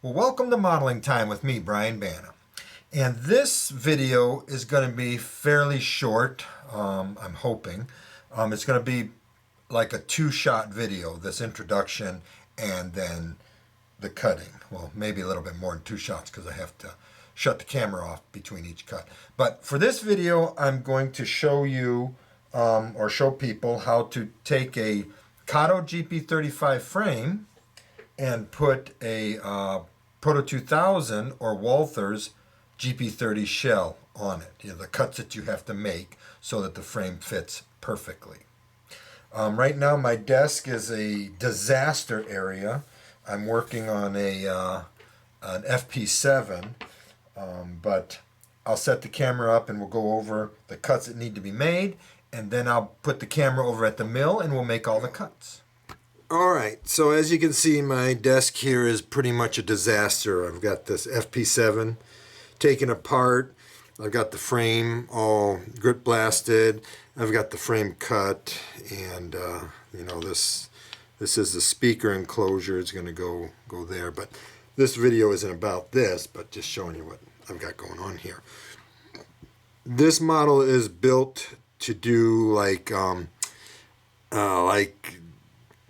Well, welcome to Modeling Time with me, Brian Banna. And this video is going to be fairly short, I'm hoping. It's going to be like a two-shot video, this introduction and then the cutting. Well, maybe a little bit more than two shots because I have to shut the camera off between each cut. But for this video, I'm going to show you or show people how to take a Kato GP35 frame and put a Proto 2000 or Walthers Gp30 shell on it. You know, the cuts that you have to make so that the frame fits perfectly. Right now my desk is a disaster area. I'm working on an FP7, but I'll set the camera up and we'll go over the cuts that need to be made, and then I'll put the camera over at the mill and we'll make all the cuts. Alright, so as you can see, my desk here is pretty much a disaster. I've got this FP7 taken apart. I've got the frame all grit blasted. I've got the frame cut, and you know, this is the speaker enclosure. It's going to go there, but this video isn't about this, but just showing you what I've got going on here. This model is built to do like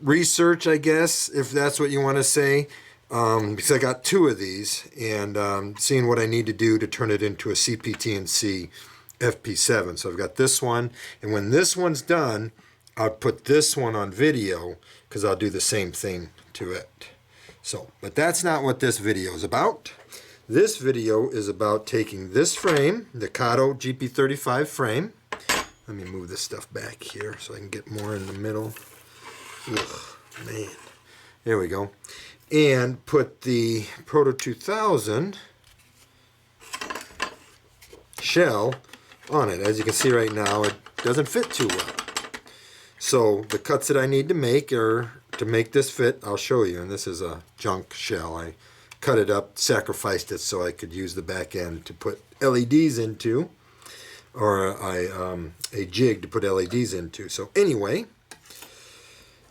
research, I guess, if that's what you want to say, because I got two of these, and seeing what I need to do to turn it into a CPT&C FP7. So I've got this one, and when this one's done, I'll put this one on video because I'll do the same thing to it. So, but that's not what this video is about. This video is about taking this frame, the Kato GP35 frame. Let me move this stuff back here so I can get more in the middle. Ugh, man. There we go. And put the Proto 2000 shell on it. As you can see right now, it doesn't fit too well. So the cuts that I need to make are to make this fit. I'll show you. And this is a junk shell. I cut it up, sacrificed it so I could use the back end to put LEDs into, or a jig to put LEDs into. So anyway.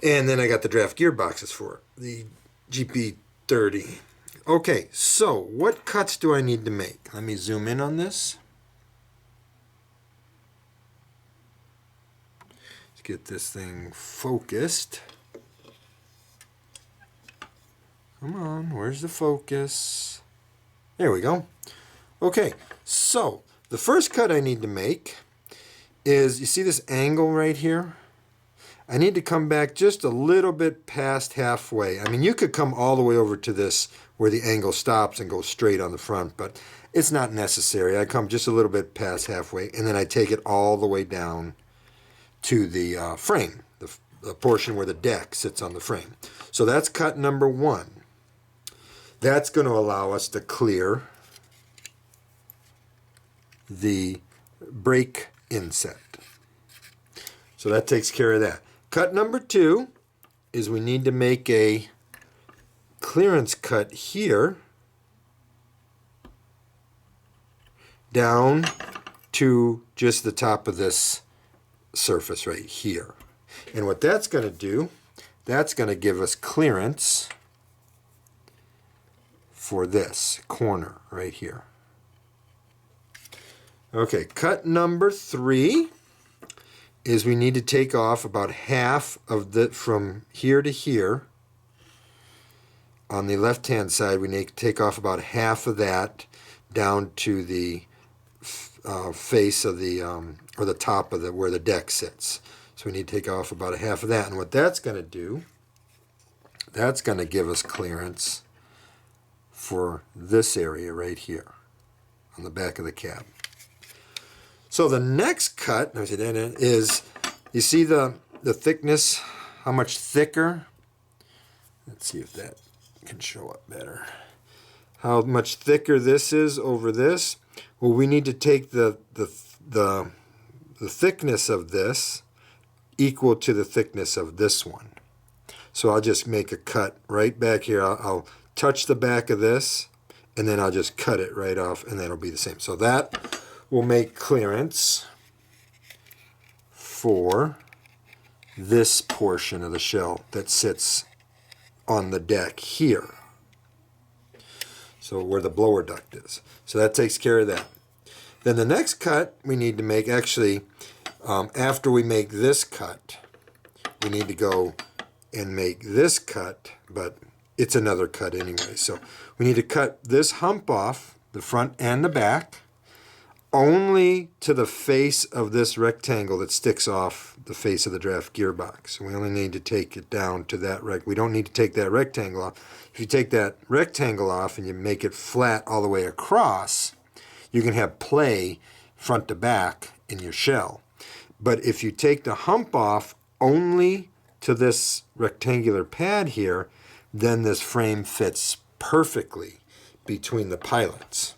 And then I got the draft gearboxes for it, the GP30. Okay, so what cuts do I need to make? Let me zoom in on this. Let's get this thing focused. Come on, where's the focus? There we go. Okay, so the first cut I need to make is, you see this angle right here? I need to come back just a little bit past halfway. I mean, you could come all the way over to this where the angle stops and go straight on the front, but it's not necessary. I come just a little bit past halfway, and then I take it all the way down to the frame, the portion where the deck sits on the frame. So that's cut number one. That's going to allow us to clear the brake inset. So that takes care of that. Cut number two is we need to make a clearance cut here down to just the top of this surface right here. And what that's going to do, that's going to give us clearance for this corner right here. Okay, cut number three is we need to take off about half of the, from here to here. On the left hand side, we need to take off about half of that down to the face of the, or the top of the, where the deck sits. So we need to take off about a half of that. And what that's going to do, that's going to give us clearance for this area right here on the back of the cab. So the next cut is, you see the thickness, how much thicker? Let's see if that can show up better. How much thicker this is over this? Well, we need to take the thickness of this equal to the thickness of this one. So I'll just make a cut right back here. I'll touch the back of this, and then I'll just cut it right off, and that'll be the same. So that will make clearance for this portion of the shell that sits on the deck here. So where the blower duct is. So that takes care of that. Then the next cut we need to make, actually, after we make this cut, we need to go and make this cut, but it's another cut anyway. So we need to cut this hump off, the front and the back, only to the face of this rectangle that sticks off the face of the draft gearbox. We only need to take it down to that we don't need to take that rectangle off. If you take that rectangle off and you make it flat all the way across, you can have play front to back in your shell. But if you take the hump off only to this rectangular pad here, then this frame fits perfectly between the pilots.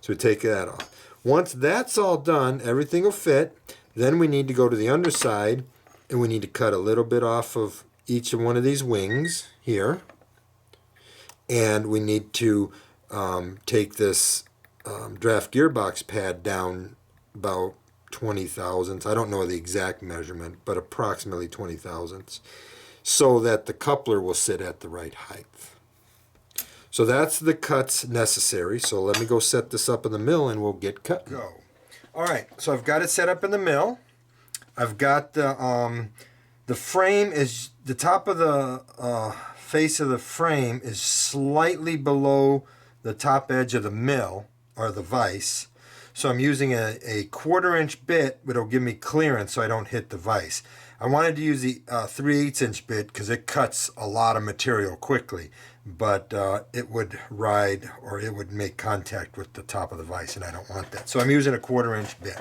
So we take that off. Once that's all done, everything will fit. Then we need to go to the underside and we need to cut a little bit off of each of one of these wings here. And we need to take this draft gearbox pad down about 20 thousandths. I don't know the exact measurement, but approximately 20 thousandths, so that the coupler will sit at the right height. So that's the cuts necessary. So let me go set this up in the mill and we'll get cut. Go. All right, so I've got it set up in the mill. I've got the frame is, the top of the face of the frame is slightly below the top edge of the mill, or the vise. So I'm using a 1/4 inch bit, but it'll give me clearance so I don't hit the vise. I wanted to use the 3/8 inch bit because it cuts a lot of material quickly, but it would ride, or it would make contact with the top of the vise, and I don't want that. So I'm using a 1/4 inch bit.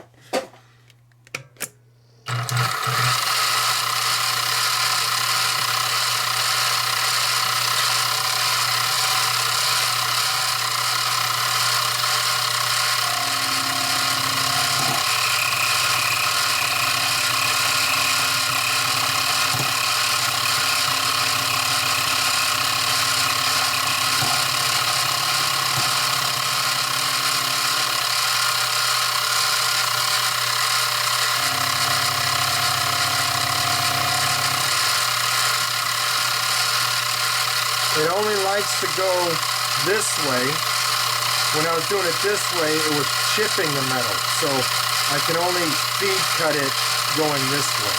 It only likes to go this way. When I was doing it this way, it was chipping the metal. So I can only feed cut it going this way.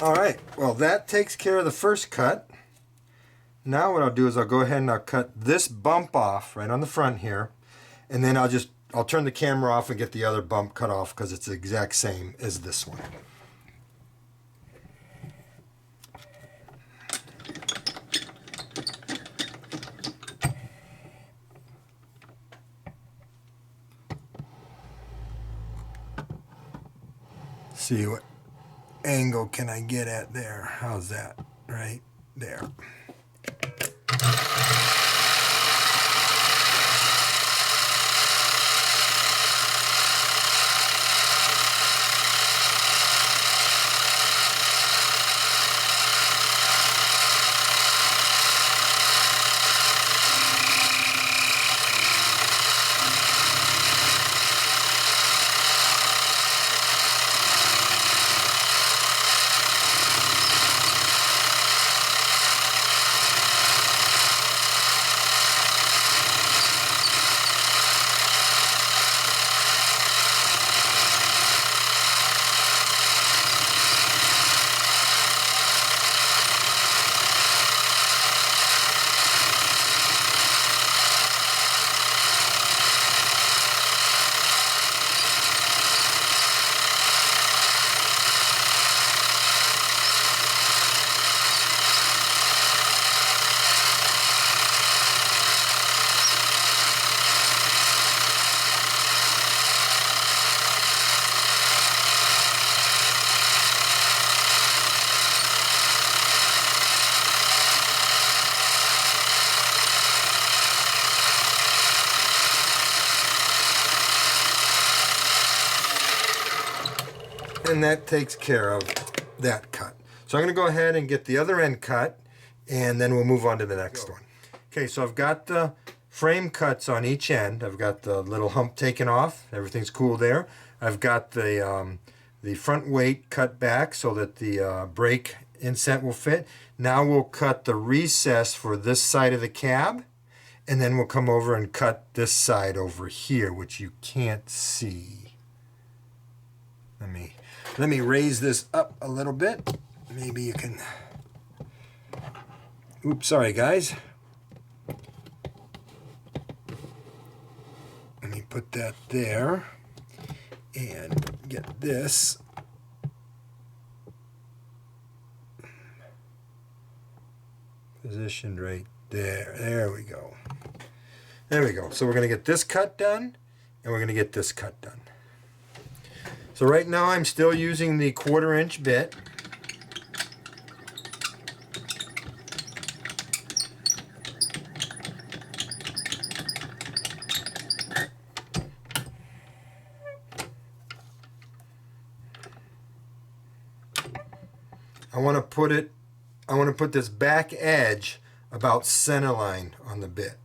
All right, well, that takes care of the first cut. Now what I'll do is I'll go ahead and I'll cut this bump off right on the front here, and then I'll turn the camera off and get the other bump cut off because it's the exact same as this one. See what angle can I get at there? How's that? Right there. And that takes care of that cut. So I'm going to go ahead and get the other end cut, and then we'll move on to the next one. Okay, so I've got the frame cuts on each end. I've got the little hump taken off. Everything's cool there. I've got the front weight cut back so that the brake inset will fit. Now we'll cut the recess for this side of the cab, and then we'll come over and cut this side over here, which you can't see. Let me raise this up a little bit. Maybe you can... Oops, sorry guys. Let me put that there and get this positioned right there. There we go. There we go. So we're going to get this cut done, and we're going to get this cut done. So right now I'm still using the 1/4 inch bit. I want to put this back edge about center line on the bit.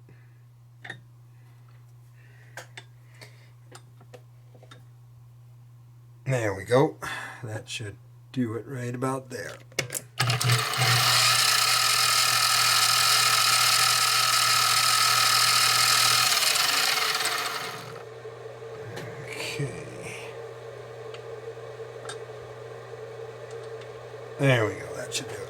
There we go. That should do it right about there. Okay. There we go. That should do it.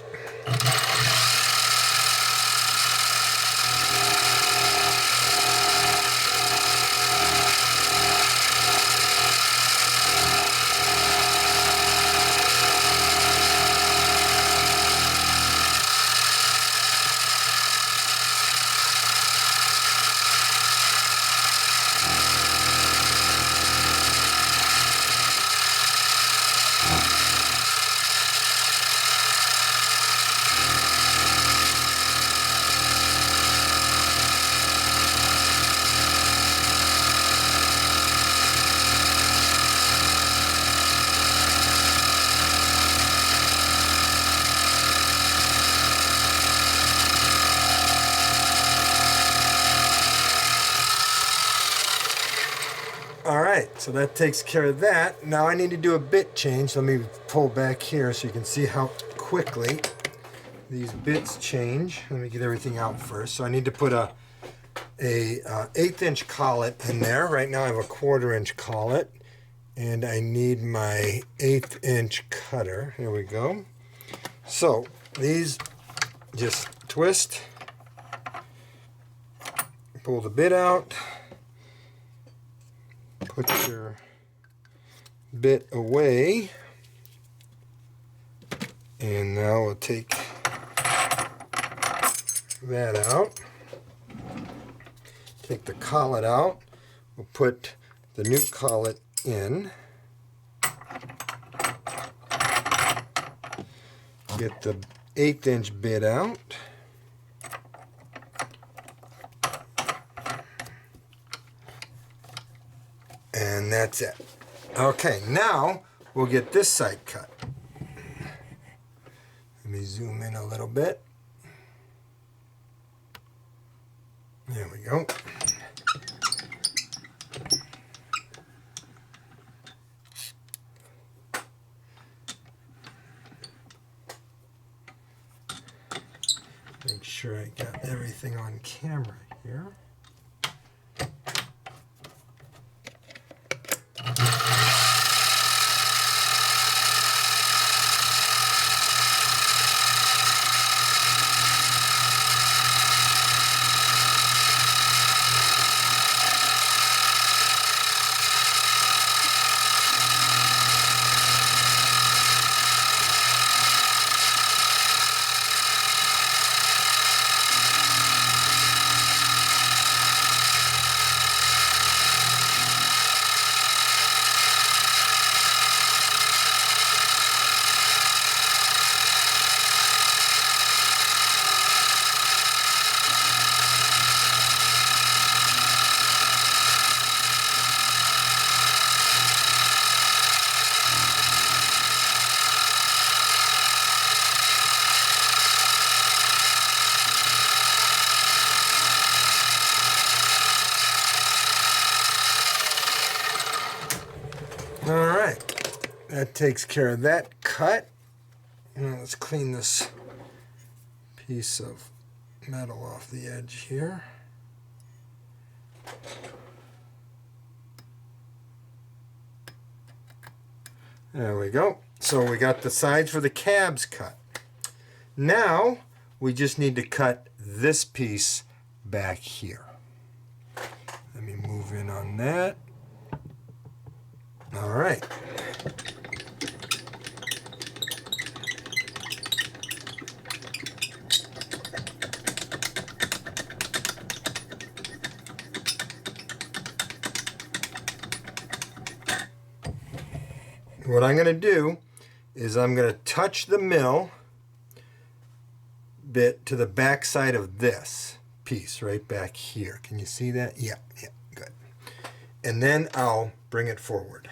Alright, so that takes care of that. Now I need to do a bit change. Let me pull back here so you can see how quickly these bits change. Let me get everything out first. So I need to put a 1/8 inch collet in there. Right now I have a 1/4 inch collet, and I need my 1/8 inch cutter. Here we go. So these just twist pull the bit out, put your bit away, and now we'll take that out. Take the collet out. We'll put the new collet in. Get the 1/8 inch bit out. And that's it. Okay, now we'll get this side cut. Let me zoom in a little bit. There we go. Make sure I got everything on camera here. Alright, that takes care of that cut. Now let's clean this piece of metal off the edge here. There we go. So we got the sides for the cabs cut. Now we just need to cut this piece back here. Let me move in on that. All right. What I'm going to do is I'm going to touch the mill bit to the back side of this piece right back here. Can you see that? Yeah, good. And then I'll bring it forward.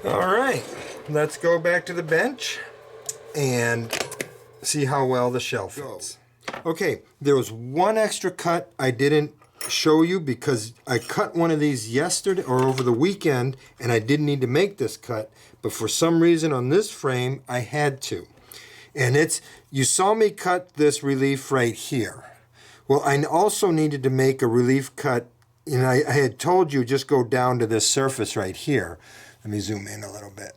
All right, let's go back to the bench and see how well the shell fits. Okay, there was one extra cut I didn't show you because I cut one of these yesterday or over the weekend and I didn't need to make this cut, but for some reason on this frame I had to. And you saw me cut this relief right here. Well, I also needed to make a relief cut, and I had told you just go down to this surface right here. Let me zoom in a little bit.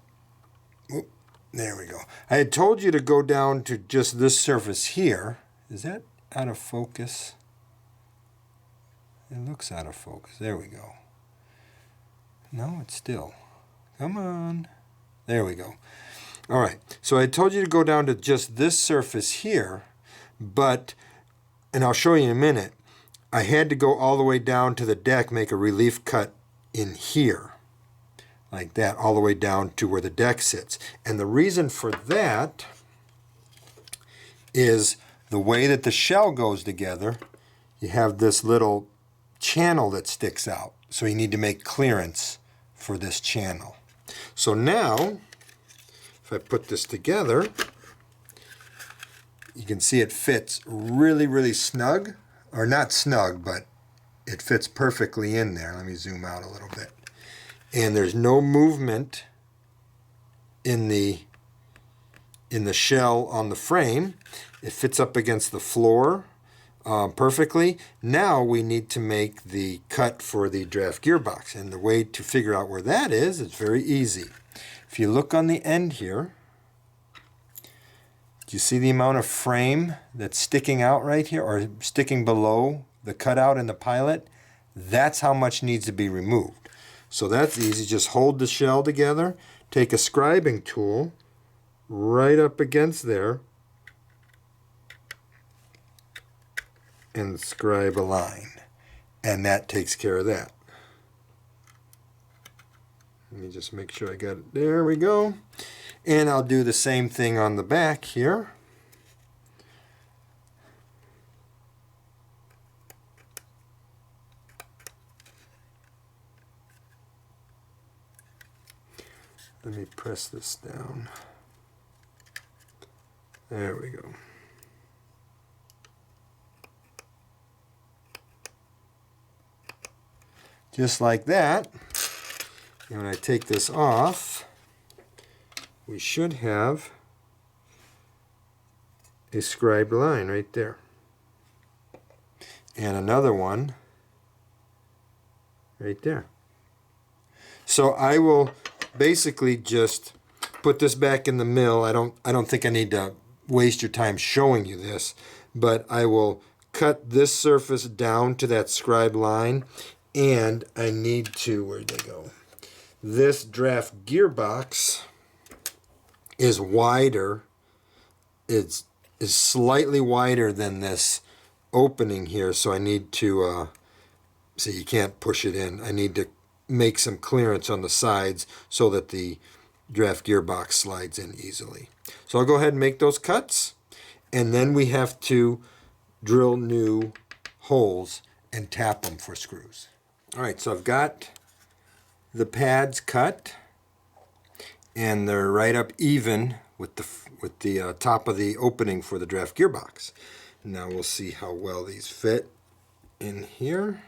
Oop, there we go. I had told you to go down to just this surface here. Is that out of focus? It looks out of focus. There we go. No, it's still. Come on. There we go. All right. So I told you to go down to just this surface here, but, and I'll show you in a minute, I had to go all the way down to the deck, make a relief cut in here. Like that, all the way down to where the deck sits. And the reason for that is the way that the shell goes together, you have this little channel that sticks out. So you need to make clearance for this channel. So now, if I put this together, you can see it fits really, really snug. Or not snug, but it fits perfectly in there. Let me zoom out a little bit. And there's no movement in the shell on the frame. It fits up against the floor perfectly. Now we need to make the cut for the draft gearbox. And the way to figure out where that is, it's very easy. If you look on the end here, do you see the amount of frame that's sticking out right here or sticking below the cutout in the pilot? That's how much needs to be removed. So that's easy. Just hold the shell together, take a scribing tool right up against there, and scribe a line. And that takes care of that. Let me just make sure I got it. There we go. And I'll do the same thing on the back here. Let me press this down. There we go. Just like that. And when I take this off, we should have a scribed line right there. And another one right there. So I will basically just put this back in the mill. I don't think I need to waste your time showing you this, but I will cut this surface down to that scribed line, and I need to, where'd they go? This draft gearbox is wider. Is slightly wider than this opening here, so I need to see, you can't push it in. I need to make some clearance on the sides so that the draft gearbox slides in easily. So I'll go ahead and make those cuts, and then we have to drill new holes and tap them for screws. All right, so I've got the pads cut, and they're right up even with the top of the opening for the draft gearbox. Now we'll see how well these fit in here.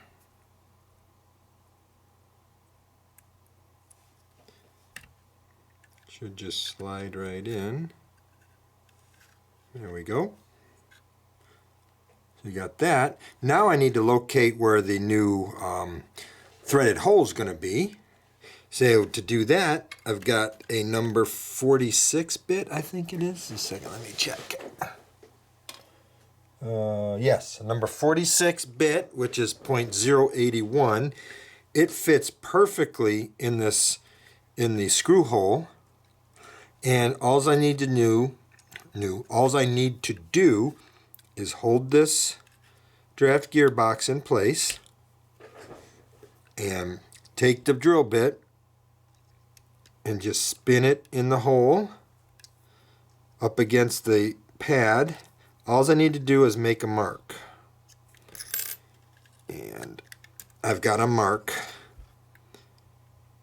Should just slide right in. There we go. So you got that. Now I need to locate where the new threaded hole is going to be. So to do that, I've got a number 46 bit, I think it is. Just a second, let me check. Yes, a number 46 bit, which is 0.081. It fits perfectly in the screw hole. And all I need to do is hold this draft gearbox in place and take the drill bit and just spin it in the hole up against the pad. All I need to do is make a mark. And I've got a mark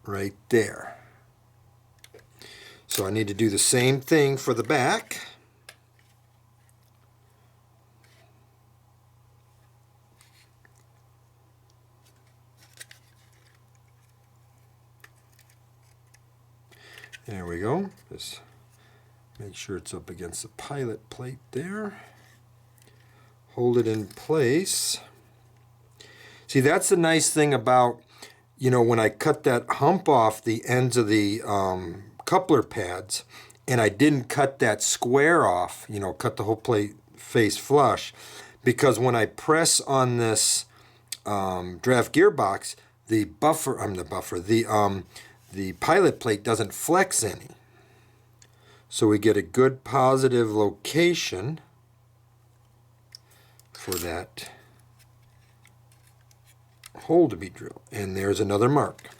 right there. So I need to do the same thing for the back. There we go. Just make sure it's up against the pilot plate there. Hold it in place. See, that's the nice thing about, you know, when I cut that hump off the ends of the coupler pads, and I didn't cut that square off, you know, cut the whole plate face flush, because when I press on this draft gearbox, the pilot plate doesn't flex any. So we get a good positive location for that hole to be drilled. And there's another mark.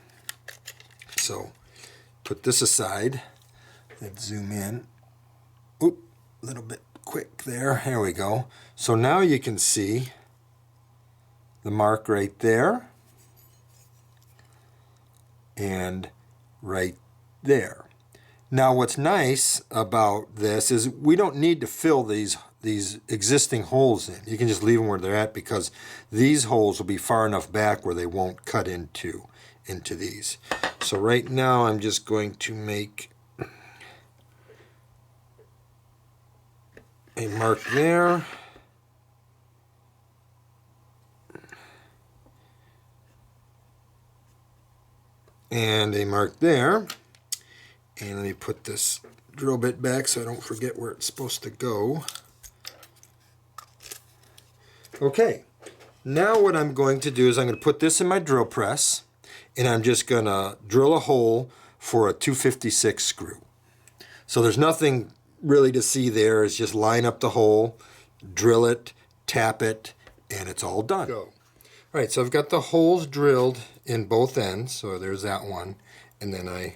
So put this aside. Let's zoom in. Oop, a little bit quick there. There we go. So now you can see the mark right there and right there. Now what's nice about this is we don't need to fill these existing holes in. You can just leave them where they're at, because these holes will be far enough back where they won't cut into these. So right now I'm just going to make a mark there. And a mark there. And let me put this drill bit back so I don't forget where it's supposed to go. Okay, now what I'm going to do is I'm going to put this in my drill press, and I'm just going to drill a hole for a 256 screw. So there's nothing really to see there. It's just line up the hole, drill it, tap it, and it's all done. Go. All right, so I've got the holes drilled in both ends. So there's that one, and then I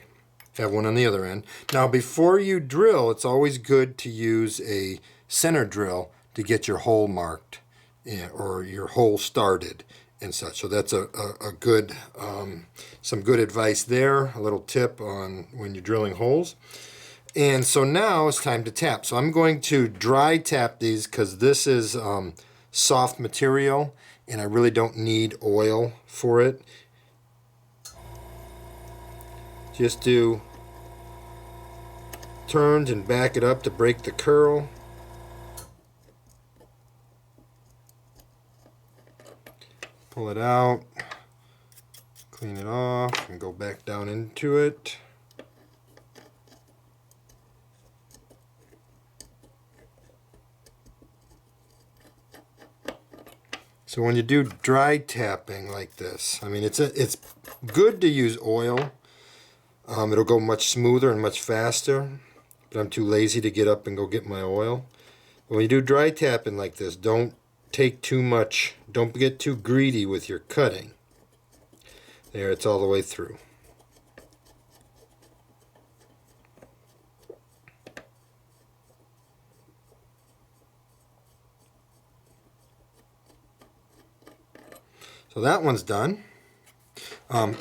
have one on the other end. Now before you drill, it's always good to use a center drill to get your hole marked, or your hole started and such. So that's a good, some good advice there, a little tip on when you're drilling holes. And so now it's time to tap. So I'm going to dry tap these because this is soft material and I really don't need oil for it. Just do turns and back it up to break the curl. Pull it out, clean it off, and go back down into it. So when you do dry tapping like this, I mean, it's good to use oil. It'll go much smoother and much faster, but I'm too lazy to get up and go get my oil. But when you do dry tapping like this, don't take too much, don't get too greedy with your cutting. There, it's all the way through. So that one's done.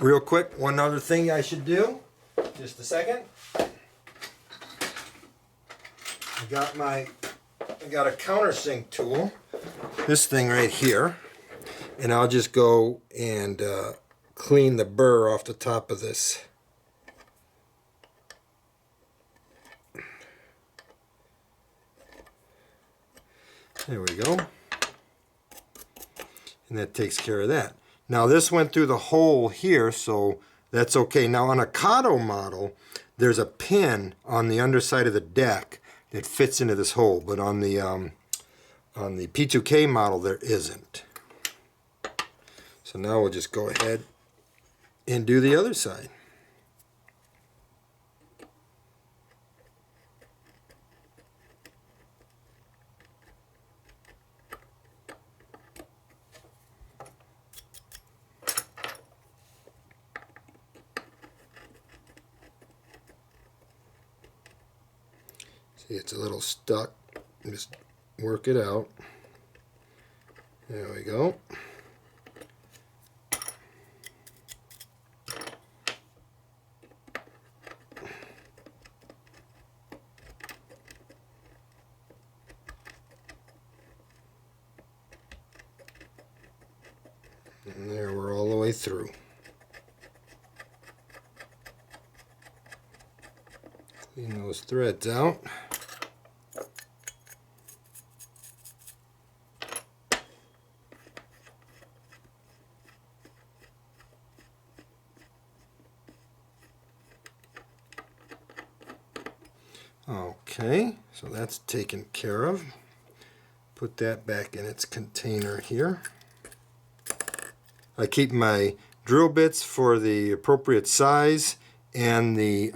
Real quick, one other thing I should do. Just a second. I got a countersink tool. This thing right here. And I'll just go and clean the burr off the top of this. There we go. And that takes care of that. Now this went through the hole here, so that's okay. Now on a Kato model, there's a pin on the underside of the deck that fits into this hole, but on the P2K model there isn't. So now we'll just go ahead and do the other side. See, it's a little stuck. Just work it out. There we go. through. Clean those threads out. Okay, so that's taken care of. Put that back in its container here. I keep my drill bits for the appropriate size and the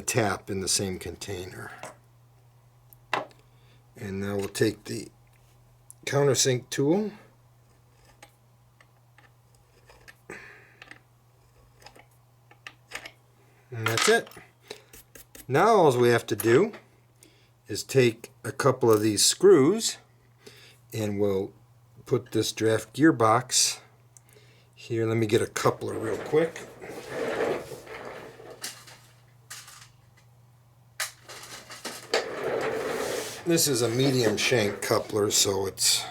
tap in the same container. And now we'll take the countersink tool. And that's it. Now all we have to do is take a couple of these screws and we'll put this draft gearbox here. Let me get a coupler real quick. This is a medium shank coupler, so let's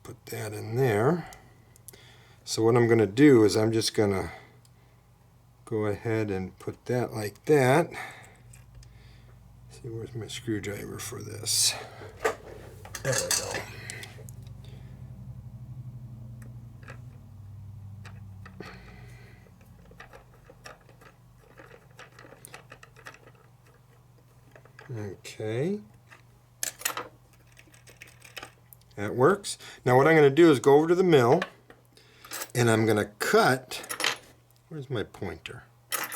put that in there. So what I'm going to do is I'm just going to go ahead and put that like that. See, where's my screwdriver for this? There we go. Okay. That works. Now what I'm going to do is go over to the mill and I'm going to cut. Where's my pointer?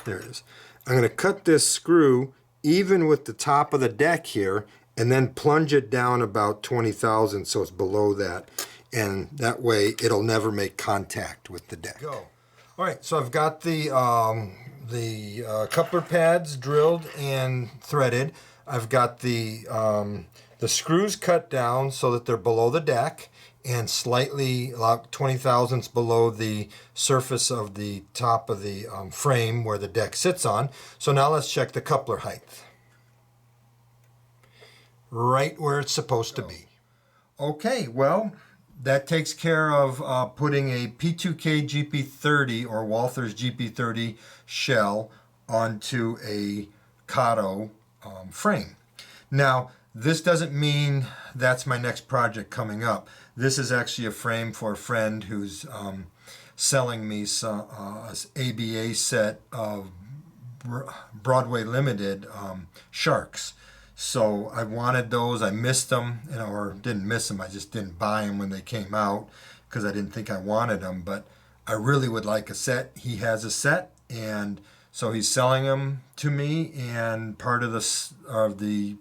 There it is. I'm going to cut this screw even with the top of the deck here and then plunge it down about 20 thousandths so it's below that. And that way it'll never make contact with the deck. Go. All right, so I've got the coupler pads drilled and threaded. I've got the screws cut down so that they're below the deck and slightly about 20 thousandths below the surface of the top of the frame where the deck sits on. So now let's check the coupler height. Right where it's supposed to be. Okay, well, that takes care of putting a P2K GP30 or Walthers GP30 shell onto a Kato frame. Now, this doesn't mean that's my next project coming up. This is actually a frame for a friend who's selling me some ABA set of Broadway Limited sharks. So I wanted those. I missed them, or didn't miss them. I just didn't buy them when they came out because I didn't think I wanted them. But I really would like a set. He has a set, and so he's selling them to me. And part of the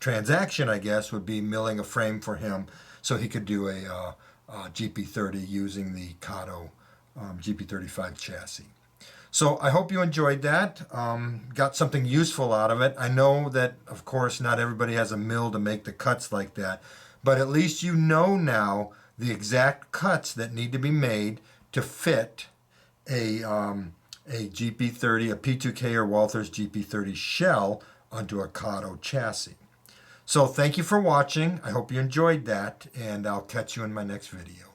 transaction, I guess, would be milling a frame for him so he could do a GP30 using the Kato GP35 chassis. So I hope you enjoyed that, got something useful out of it. I know that, of course, not everybody has a mill to make the cuts like that, but at least you know now the exact cuts that need to be made to fit a GP30, a P2K or Walthers GP30 shell onto a Kato chassis. So thank you for watching. I hope you enjoyed that, and I'll catch you in my next video.